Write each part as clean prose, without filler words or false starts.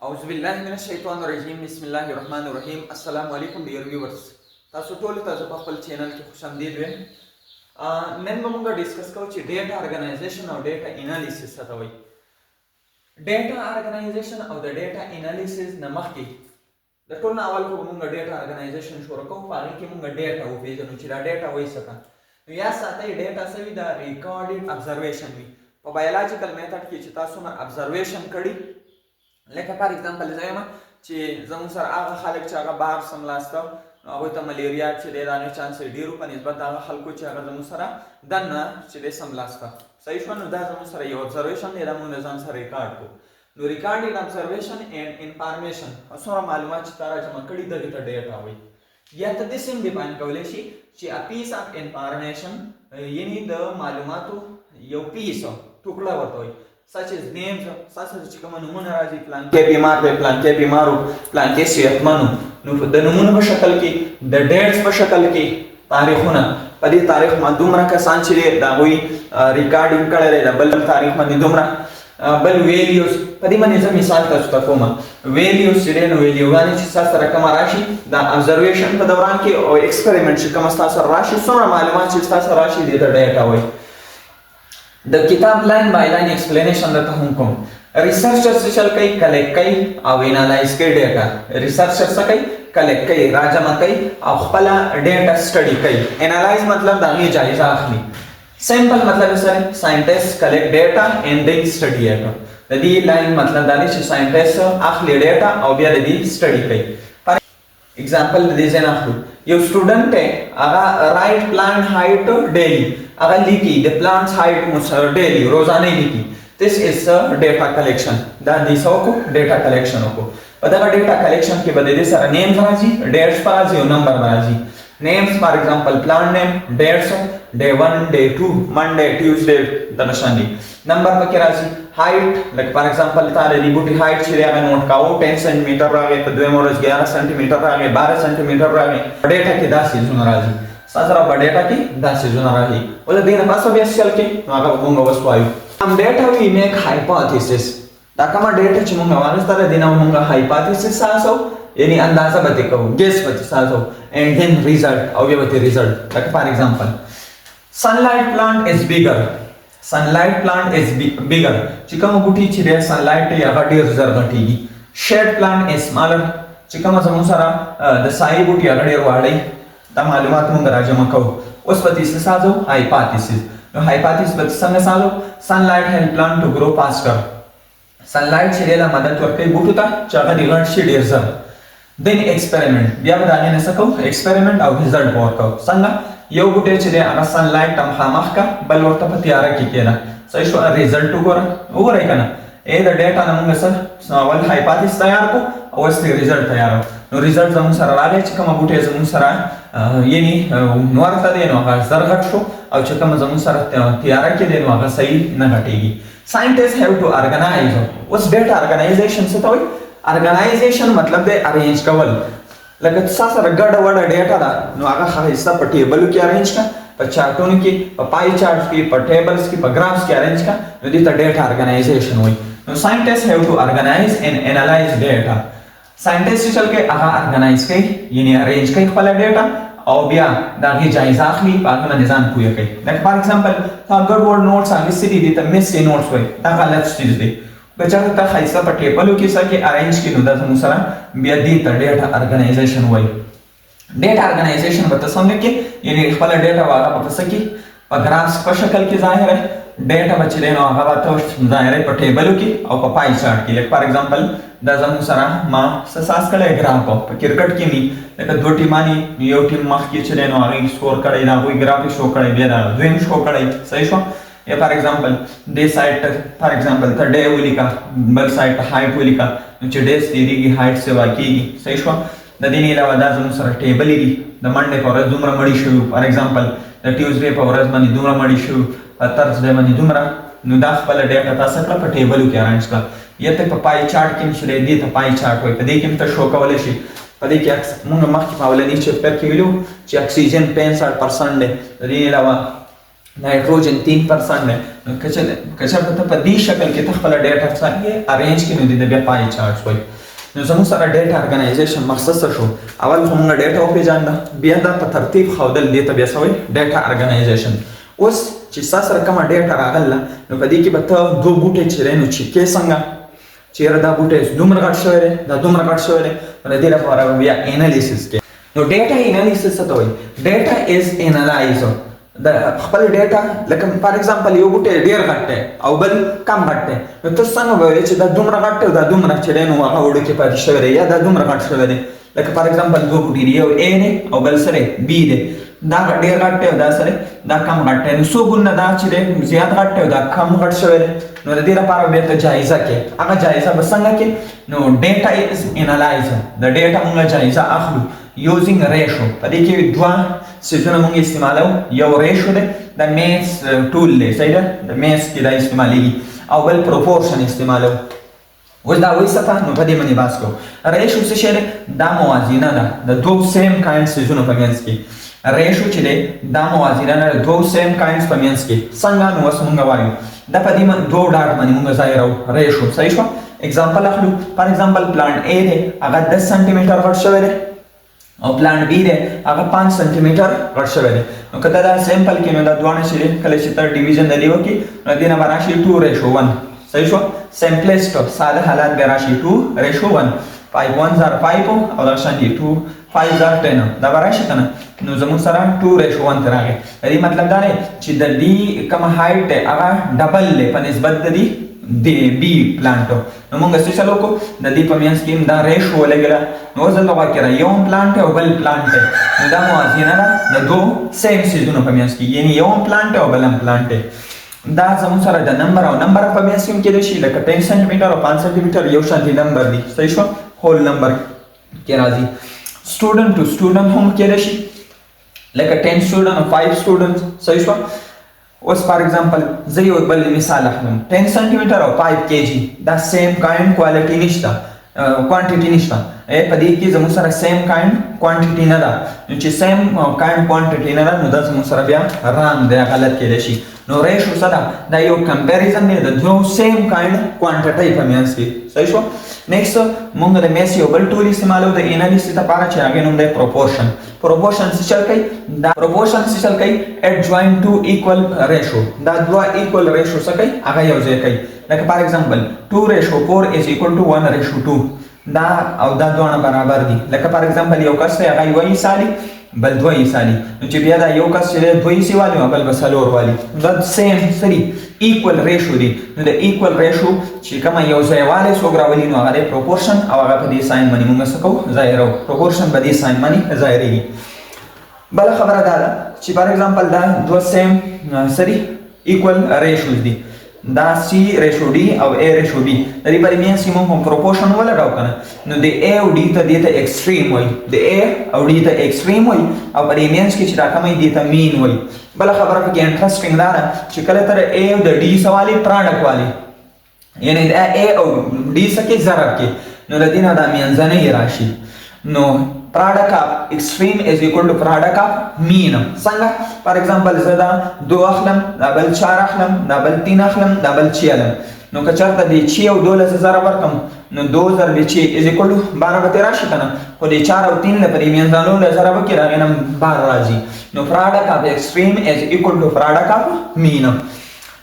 أعوذ بالله من الشیطان الرجیم بسم الله الرحمن الرحیم. السلام علیکم ډیر ویورز، تاسو ټول ته په خپل چینل کې خوش آمدید وایم. نن به موږ ډیسکس کوو چې ډیټا ارګنایزیشن او ډیټا انالیسیس څه ته وایي. ډیټا ارګنایزیشن او د ډیټا انالیسیس نه مخکې د ټول نه اول خو موږ ډیټا ارګنایزیشن شروع کوو. په هغې کې موږ ډیټا وپېژنو چې دا ډیټا وایي څه ته. نو یاد ساتئ ډیټا څه وي؟ دا ریکارډډ ابزرویشن وي. په بایولوجیکل میتھډ کې چې تاسو نه ابزرویشن کړي، لکه فار ایگزامپل زه یم چې زموږ سره هغه خلک چې هغه بهر سملاسته نو هغوی ته ملیریا چې دی د هغې چانس یې ډېر په نسبت د هغه خلکو چې هغه زموږ سره دننه چې دی سملاسته صحیح شوه. نو دا زموږ سره یو ابزرویشن دی، دا موږ د ځان سره ریکارډ کړو. نو ریکارډډ ابزرویشن اینډ انفارمیشن څومره معلومات چې تا را جمع کړي دغې ته ډیټا وایي. یا ته داسې هم ډیفاین کولی شي چې ا پیس اف انفارمیشن یعنې د معلوماتو یو پیس ټوکړه ورته وایي. such as names ستاسو چې کومه نومونه راځي، پلانکې بیمار دی، پلانکې بیمار و، پلانکې صحتمند و. نو د نومونو په شکل کې، د ډیټس په شکل کې، تاریخونه په دې تاریخ باندې دومره کسان چې دی د هغوی ریکارډینګ کړی دی، د بل تاریخ باندې دومره، بل ویلیوز په دې باندې زه مثال تاسو ته کوم. ویلیوز چې دی نو ویلیوګانې چې ستاسو سره کومه راشي د ابزرویشن په دوران کې او ایکسپریمنټ چې کومه ستاسو سره راشي، څومره معلومات چې ستاسو سره راشي دې ته ډیټا وایي. د کتاب لاین بای لاین ایکسپلینیشن درته هم کوم. ریسرچر څه چل کوي؟ کلیکټ کوي او انالایز کوي ډیټا. ریسرچر څه کوي؟ کلیکټ کوي، راجمع کوي او خپله ډیټا سټډي کوي. انالایز مطلب د هغې جایزه اخلي. سمپل مطلب یې سره ساینټسټ کلیکټ ډیټا اینډ دی سټډي اټ. د دې لاین مطلب دا دی چې ساینټسټ اخلي ډیټا او بیا د دې سټډي کوي. فار ایگزامپل د دې ځای نه اخلو. یو سټوډنټ دی، هغه رایټ پلانټ هایټ ډیلی، هغه لیکي د پلانټس هایټ ډیلی روزانه لیکي. دس از ډیټا کلیکشن. دا دې څه وکړو؟ ډیټا کلیکشن وکړو. په دغه ډیټا کلیکشن کې به د دې سره نیمز راځي، ډیټس به راځي او نمبر به راځي. نیمز فار ایگزامپل پلانټ نیم، ډیټس ډے 1 ډے 2 منډے ټیوزډے دغه شان دي. نمبر پکې راځي. هایټ لکه فار ایگزامپل تا د دې بوټي هایټ چې دی هغه نوټ کاوه، 10 سانتي میټر راغی، په دویمه ورځ 11 سانتي میټر راغی، 12 سانتي میټر راغی. په ډیټا کې دا څیزونه راځي. ستاسو سره په ډیټا کې دا څیزونه راځي. اوس د دې نه پاسه بیا چل کې نو هغه به موږ اوس وایو هم ډیټا وی میک هایپوتھیسس. دا کومه ډیټا چې موږ واخیستله دې نه موږ هایپوتھیسس سازو، یعنی اندازه به ترې کوو، ګیس به ترې سازو، اینډ دین ریزلټ او بیا به ترې ریزلټ. لکه فار ایگزامپل sunlight plant is bigger. sunlight plant is bigger چې کوم بوټي چې د sunlight یې هغه ډېر زر غټېږي. shade plant is smaller چې کومه زموږ سره د سایې بوټي هغه ډېر واړی. دا معلومات موږ راجمع کوو. اوس به ترې څه سازو؟ هایپوتھیسس. نو هایپوتھیسس به څنګه سازو؟ sunlight help plant to grow faster. sunlight چې دی له مدد ورکوي بوټو ته چې هغه دې غټ شي ډېر زر. then experiment بیا به د هغې نه څه کوو؟ ایکسپریمنټ او ریزلټ به ورکوو. څنګه؟ یو بوټی چې دی هغه سنلایټ ته مخامخ که، بل ورته په تیاره کې کېده. صحیح شو؟ ریزلټ وګوره، وګورئ که نه. د ډیټا نه موږ څه اول هایپوتھیسس تیار کړو او اوس ترې ریزلټ تیار کړو. نو ریزلټ زموږ سره راغی چې کومه بوټی زموږ سره یعنې ورته دی نو هغه زر غټ شو، او چې کومه زموږ سره تیاره کې دی نو هغه صحیح نه غټېږي. ساینټسټ هیو ټو ارګنایز. اوس ډیټا ارګنایزیشن څه ته وایي؟ ارګنایزیشن مطلب دی ارینج کول. لکه تاسو سره ګډه وډه ډیټا ده نو هغه ښایسته په ټیبلو کې ارینج کړه، په چارټونو کې، په پای چارټ کې، په ټیبلز کې، په ګرافس کې ارینج کړه. نو دې ته ډیټا ارګنایزیشن وایي. نو ساینټسټ هیو ټو ارګنایز اینډ انالایز ډیټا. ساینټسټ چې چل کوي هغه ارګنایز کوي، یعنې ارینج کوي خپله ډیټا او بیا د هغې جایزه اخلي، په هغه باندې ځان پوهه کوي. لکه فار ایگزامپل تا ګډ وډ نوټس اخیستي دي، دې ته مسي نوټس وایي. دا غلط چیز دی. که چېرته ته ښایسته په ټیبلو کې څه کې ارینج کړي نو دا زموږ سره بیا دې ته ډیټا ارګنایزیشن وایي. ډیټا ارګنایزیشن به ته څنګه کې، یعنې خپله ډیټا به هغه په څه کې، په ګرافس په شکل کې ظاهره ډیټا به چې دی نو هغه به ته ظاهره په ټیبلو کې او په پای چارټ کې. لکه فار ایگزامپل دا زموږ سره ما څه ساز کړی ګراف په کرکټ کې مې لکه دوه ټیمانې، یو ټیم مخکې چې دی نو هغې سکور کړی، د هغوی ګراف یې شو کړی، بیا د دویم شو کړی. صحیح شو؟ یا فار ایگزامپل دې سایډ ته فار ایگزامپل ته ډے ولیکه، بل سایډ ته هایټ ولیکه، نو چې ډیز تېرېږي هایټ سیوا کېږي. صحیح شوه؟ د دې نه علاوه دا زموږ سره ټیبلې دي. د منډې په ورځ دومره مړي شوي، فار ایگزامپل د ټیوزډے په ورځ باندې دومره مړي شوي، په ترزډے باندې دومره. نو دا خپله ډیټا تاسو کړه په ټیبلو کې ارینج کړه. یا ته په پای چارټ کې هم چې دی دې ته پای چارټ وایي. په دې کې هم ته شو کولی شي. په دې کې موږ مخکې په اولني چپټر کې ویلو چې اکسیجن 65% دی، د دې علاوه نایټروجن 3% دی، کچرته ته په دې شکل کې ته خپل ډیټا څنګه ارینج کړي نو د بیا پای چارټ وایي. نو زموږ سره ډیټا ارګنایزیشن مقصد څه شو؟ اول خو موږ ډیټا وپېژانده، بیا دا په ترتیب ښودل دې ته بیا څه وایي؟ ډیټا ارګنایزیشن. اوس چې ستا سره کومه ډیټا راغله نو په دې کې به ته دوه بوټي چې دی نو چې کې څنګه چیرې دا بوټی دومره غټ شوی دی دا دومره غټ شوی دی نو د دې لپاره به بیا انالیسس کوي. نو ډیټا انالیسس څه ته وایي؟ ډیټا از انالایز د خپل ډیټا لکه فار ایگزامپل یو بوټی ډیر غټ دی او بل کم غټ دی نو ته څنګه به وایې چې دا دومره غټ دی او دا دومره چې دی نو هغه وړوکی پاتې شوی دی یا دا دومره غټ شوی دی. لکه فار ایگزامپل دوه بوټي دي، یو A دی او بل سره B دی، دا ډیر غټ دی او دا سره دا کم غټ دی. نو څو ګونه دا چې دی زیات غټ دی او دا کم غټ شوی دی نو د دې لپاره بیا ته جایزه کې هغه جایزه به څنګه کې؟ نو ډیټا از انالایز د ډیټا موږ جایزه اخلو یوزینګ ریشو. په دې کې دوه سیزونه موږ استعمالو، یو ریشو دی د میث ټول دی صحیح ده د میث کې دا استعمالیږي او بل پروپورشن استعمالو. اوس دا وایي څه ته؟ نو په دې باندې بحث کوو. ریشو څه شی دی؟ دا موازینه ده د دوه سیم کاینډ سیزونو په منځ کې. ریشو چې دی دا موازینه ده د دوه سیم کاینډز په منځ کې. څنګه؟ نو اوس موږ وایو دا په دې دوه ډاټ باندې موږ ځای راو ریشو صحیح شو. اگزامپل اخلو، فار ایگزامپل پلانټ A دی هغه 10 سانتي میټر غټ شوی دی او پلانټ B دی هغه 5 سانتي میټر غټ شوی دی. نو کله دا سیمپل کې نو دا دوه چې کله چې تر ډیویژن د دیو کې نو دینه براشي 2:1 صحیح شو. سمپلیسټ ساده حالات به راشي 2:1 5 1 زار 5 او دا شانتي 2 5 زار 10 دا براشي کنه. نو زموږ سره 2:1 راغی. دې مطلب دا نه چې د دې کوم هایټ هغه ډبل دی په نسبت د دې د بی پلانټو. نو موږ څه چلو کو د دې په منځ کې دا ریشو ولګره. نو زه دا واکره یو پلانټ او بل پلانټ نو دا موازینه ده د دوه سیم سیزونو په منځ کې، یعنی یو پلانټ او بل پلانټ. دا زموږ سره د نمبر او نمبر په منځ کې کېدای شي لکه 10 سانتي میټر او 5 سانتي میټر یو شانتي نمبر دی صحیح شو. هول نمبر کې راځي. سټوډنټ ټو سټوډنټ هم کېدای شي لکه 10 سټوډنټ او 5 سټوډنټ صحیح شو. اوس فار ایگزامپل زه یو بل مثال اخلم 10 سانتي میټر او 5 kg دا سیم کاینډ کوالټي نشته کوانټیټي نشته. په دې کې زموږ سره سیم کاینډ کوانټیټي نه ده. نو چې سیم کاینډ کوانټیټي نه ده نو دا زموږ سره بیا رانګ دی غلط کېدای شي. نو ریشو سره دا یو کمپیریزن دی د دوه سیم کاینډ کوانټیټي په منځ کې صحیح شو. نیکسټ موږ د میث یو بل ټول استعمالو د انالیسس لپاره چې هغه نوم دی پروپورشن. پروپورشن څه چل کوي؟ دا پروپورشن څه چل کوي؟ adjoint to equal ratio. دا دوه equal ratio څه کوي؟ هغه یو ځای کوي. لکه فار ایگزامپل 2:4 is equal to 1:2 دا او دا دوه برابر دي. لکه فار ایگزامپل یو کس ته هغه یو سالي بل 2 سالي نو چې بیا دا یو کس چې 2 سی والی او بل بسلور والی دا سیم سری equal ratio دي. نو د equal ratio چې کومه یو ځای والی څوک راولي نو هغه پروپورشن او هغه په دې ساين باندې موږ څه کوو ظاهرو پروپورشن په دې ساين باندې ظاهري. بل خبره دا ده چې فار ایگزامپل دا دوه سیم سری equal ratios دي. دا C ratio D او A ratio B د دې په میانس کې موږ پروپورشن ولګاو کنه. نو د A او D ته د ایکستریم وای د A او D ته ایکستریم وای او په میانس کې چې دا کومه دی ته مین وای. بل خبره په کې انټرېسټینګ دا ده چې کله تر A او د D سوالي پروډکټ والی یعنی د A او D سره ضرب کې نو د دې نه د میانځنه راشي. نو product of extreme is equal to product of mean. څنګه فار ایگزامپل زه دا 2 اخلم دا بل 4 اخلم دا بل 3 اخلم دا بل 6 اخلم نو که چېرته د 6 او 2 له ضرب ورکړم نو 2 ضرب 6 is equal to 12 به راشي کنه. خو د 4 او 3 لپاره میانځانو له ضرب کې راغی نو 12 راځي. نو product of extreme is equal to product of mean.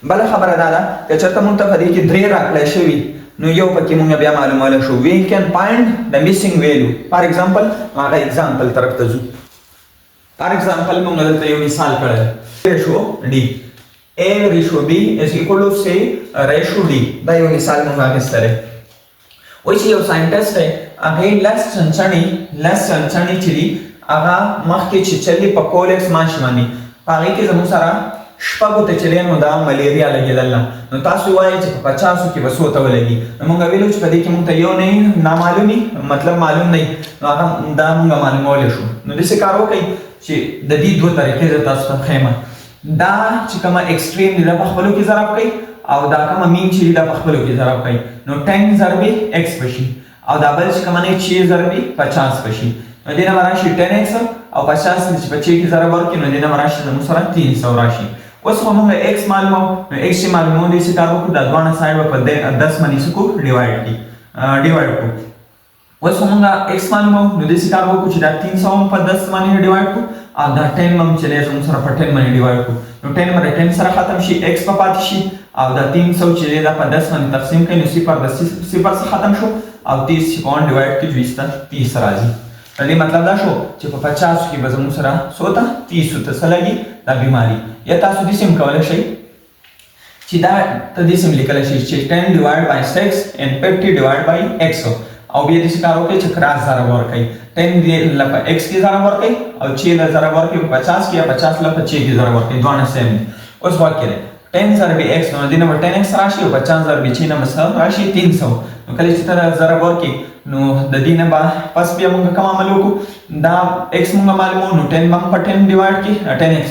بل خبره دا ده که چېرته مونږ ته په دې کې 3 راکړی شوي نو یو پکې مونږ بیا معلوماله شو we can find the missing value. فار ایگزامپل هغه ایگزامپل طرف ته ځو. فار ایگزامپل مونږ دلته یو مثال کړی ریشو D A ratio B is equal to say ratio D. دا یو مثال مونږ اخیستی. وایي چې یو ساینټسټ دی هغې لس چنچڼې چې دي هغه مخکې چې چلي په کولکس ماش باندې په هغې کې زموږ سره شپږو ته چې دی نو دا ملیریا لګېدل نه. نو تاسو وایئ چې په 50 کې به څو ته ولګي. نو مونږ ویلو چې په دې کې مونږ ته یو نه نامعلوم مطلب معلوم نه نو هغه دا مونږ معلومولی شو. نو داسې کار وکړئ چې د دې دوه طریقې زه تاسو ته ښیم. دا چې کومه ایکسټریم دی دا په خپلو کې ضرب کوئ او دا کومه مین چې دی دا په خپلو کې ضرب کوئ. نو 10 ضرب x بشي او دا بل چې کومه نه 6 ضرب 50 بشي. نو دې نه راشي 10x او 50 چې په 6 کې ضرب ورکړي نو دې نه راشي زموږ سره 300 راشي. اوس موږ x معلومو نو x چې معلومو دي چې کار وکړو د دوه سایډ په 10 باندې سکو ډیوایډ کو اوس موږ x معلومو نو د څه کار وکړو چې دا 300 په 10 باندې ډیوایډ کو او دا 10 مم چې له زموږ سره په 10 باندې ډیوایډ کو نو 10 باندې 10 سره ختم شي x په پاتې شي او دا 300 چې دا په 10 باندې تقسیم کړي نو صفر د صفر څخه ختم شو او 30 چې په ډیوایډ کې 20 راځي دې مطلب دا شو چې په 50 کې به زموږ سره سوتا 30 ته سلګي دا بیماری یا تاسو دې سم کولای شئ چې دا ته دې سم لیکل شي چې 10 divided by 6 and 50 divided by x او بیا دې کار وکړي چې کراس ضرب ورکړي 10 دې لپاره x کې ضرب ورکړي او 6 له ضرب ورکړي 50 کې یا 50 لپاره 6 کې ضرب ورکړي دوه سیم اوس واکره 10 ضرب x نو دې نو 10x راشي او 50 ضرب 6 نو مساوي راشي 300 نو کله چې تر ضرب ورکړي نو د دې نه پس بیا موږ کوم عمل وکړو دا x موږ معلومو نو 10 باندې په 10 ډیوایډ کې 10x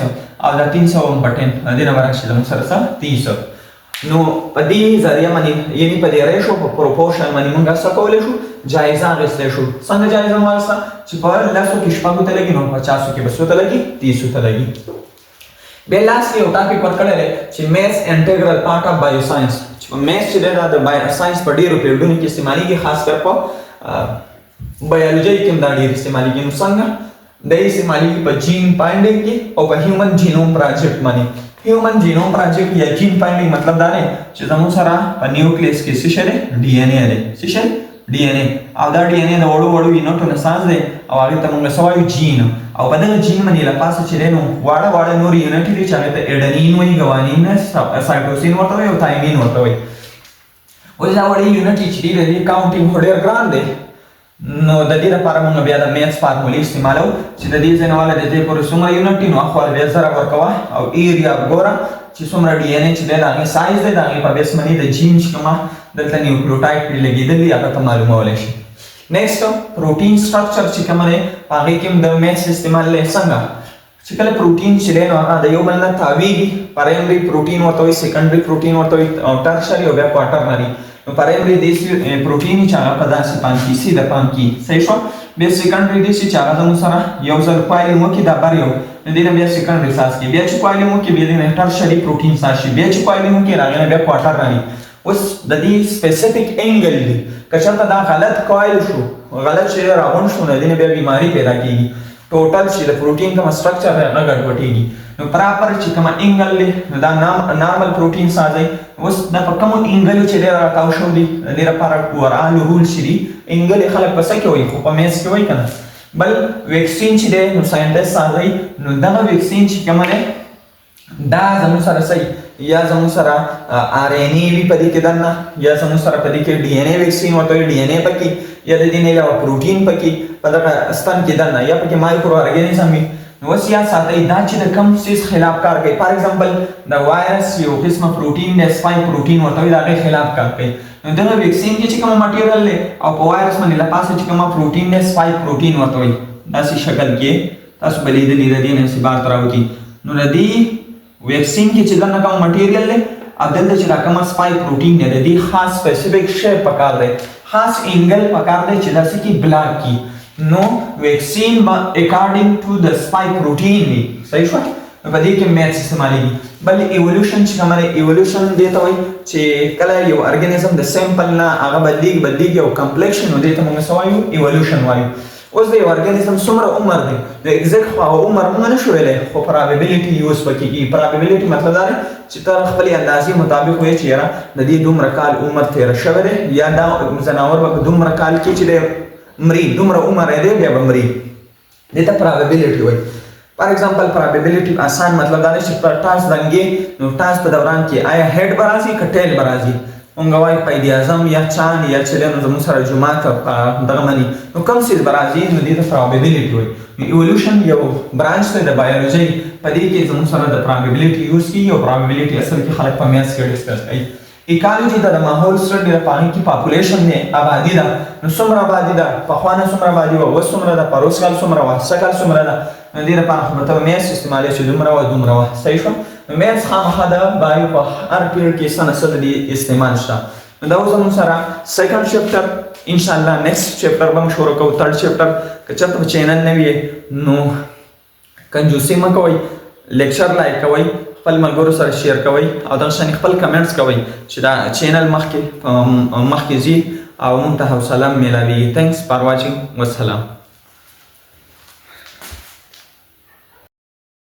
او دا 300 په 10 د دې نه ورشي موږ سره 300 نو په دې ذریعہ باندې یعنی په دې ریشو په پروپورشن باندې موږ څه کولای شو جایزه غوښتل شو څنګه جایزه واسه چې په لاسو کې شپږ ته لګي نو 50 کې 200 ته لګي 300 ته لګي بل لاس یو ټاپک ورکړل چې میث انټیګرل پارت اف بایو ساينس چې میث چې د بایو ساينس په ډیرو پیډونو کې استعمالي خاص کر په بایولوژي کې دا ډیر استعمالي نو څنګه د استعمالي په جین فایندینګ کې او په هیومن جینوم پروجیکټ باندې هیومن جینوم پروجیکټ یا جین فایندینګ مطلب دا دی چې زموږ سره په نیوکلیس کې څه شته ډي ان اے دی څه شته ډي ان اے او دا ډي ان اے د وړو یونټونو ساز دی او هغه ته موږ سوایو جین او په دغه جین باندې لا پاسه چې نو واړه نور یونټ دي چې هغه ته اډنین وایي ګوانین سایټوسین ورته وایي او تایمین ورته وایي اوس دا وړي یونټ چې دی د کاونټینګ ډېر ګران دی نو د دې لپاره موږ بیا د میث فارمولې استعمالو چې د دې ځنواله د دې پورې څومره یونټ نو خو بیا سره ورکوه او ایریا ګوره چې څومره ډي ان اے چې د هغه سایز دی د هغه په بیس باندې د جین چې کومه دلته نیوکلیوټاید پرې لګېدلي هغه ته معلومولی شي نیکسټ پروټین سټرکچر چې کومه دی هغې کې هم د میث استعمال دی څنګه چې کله پروټین چې دی نو هغه د یو بل نه تاویږي پرایمري پروټین ورته وایي سیکنډري پروټین ورته وایي او ټرشري او بیا کوارټرنري نو پرایمري دیسی پروټین چې هغه په داسې پام کې سي د پام کې صحیح شو بیا سیکنډري دیسی چې هغه زموږ سره یو ځل کوایلینګ وکړي دا بر یو نو دې نه بیا سیکنډري ساز کې بیا چې کوایلینګ وکړي بیا دې نه ټرشري پروټین ساز شي بیا چې کوایلینګ وکړي هغه نه بیا کوارټرنري اوس د دې سپیسیفیک انګل دی که چېرته دا غلط کوایل شو غلط شی راغونډ شو نو دې نه بیا بیماري پیدا کېږي ټوټل چې د پروټین کوم سټرکچر دی هغه ګډوډېږي نو پراپر چې کومه انګل دی نو دا نارمل پروټین ساز دی اوس دا په کومو انګلو چې دی راټاو شوي دي د دې لپاره اوورال رول چې دي انګلې خلک په څه کې وایي خو په میث کې وایي که نه بل ویکسین چې دی نو ساینټسټ سازوي نو دغه ویکسین چې کومه دی دا زموږ سره صحیح یا زموږ سره آر ان اے وي په دې کې دننه یا زموږ سره په دې کې ډي ان اے ویکسین ورته وایي ډي ان اے پکې یا د دې نه علاوه پروټین پکې په دغه ستن کې دننه یا پکې مایکرو ارګانیزم وي نو اوس یا ساتئ دا چې د کوم څیز خلاف کار کوي فار ایگزامپل د وایرس یو قسمه پروټین دی سپایک پروټین ورته وایي د هغې خلاف کار کوي نو دغه ویکسین کې چې کومه مټیریل دی او په وایرس باندې له پاسه چې کومه پروټین دی سپایک پروټین ورته وایي داسې شکل کې تاسو به لیدلي د دې نه انحصار ته راوځي نو د دې ویکسین کې چې دننه کوم مټیریل دی او دلته چې دا کومه سپایک پروټین دی د دې خاص سپیسیفیک شی پکار دی خاص انګل پکار دی چې داسې کې بلاک کی نو ویکسین اکارډینګ ټو د سپایک پروټین دی صحیح شو په دې کې میث استعمالېږي بل ایولیوشن چې کومه دی ایولیوشن دې ته وایي چې کله یو ارګانیزم د سیمپل نه هغه بدلېږي او کمپلیکشن نو دې ته موږ څه وایو ایولیوشن وایو اوس د یو ارګانیزم څومره عمر دی د ایگزیکټ خو هغه عمر موږ نشو ویلی خو پرابیبلیټي یوز پکې کېږي پرابیبلیټي مطلب دا دی چې ته خپلې اندازې مطابق وایې چې یاره د دې دومره کال عمر تېره شوی دی یا دا ځناور به په دومره کال کې چې دی مري دومره عمر یې دی بیا به مري دې ته پرابیبلیټي وایي فار ایگزامپل پرابیبلیټي آسان مطلب دا دی چې په ټاس دنګې نو ټاس په دوران کې آیا هیډ به راځي که ټیل به راځي مونږ وایي قید اعظم یا چاند یا چې دی نو زموږ سره جومات دغه مني نو کوم څیز به راځي نو دې ته پرابیبلیټي وایي نو ایولیوشن یو برانچ دی د بایولوژۍ په دې کې زموږ سره د پرابیبلیټي یوز کېږي او پرابیبلیټي اصل کې خلک په میث کې ډسکس کوي ایکالوجي د ماحول سره ډېره په هغې کې پاپولیشن دی آبادي ده نو څومره آبادي ده پخوا نه څومره آبادي وه اوس څومره ده پروس کال څومره وه څه کال څومره ده نو دې لپاره خو به ته میث استعمالوې چې دومره وه دومره وه صحیح شو میث خامخا د بایو په هر پیریډ کې څه نه څه د دې استعمال شته نو دا اوس زموږ سره سیکنډ چپټر انشاءالله نیکسټ چپټر به موږ شروع کوو تھرډ چپټر که چېرته په چینل نه وي نو کنجوسي مه کوئ لیکچر لایک کوئ خپل ملګرو سره شیر کوئ او دغه شان خپل کمنټس کوئ چې دا چینل مخکې ځي او موږ ته حوصله میلاویږي. تھینکس فار واچینګ. والسلام.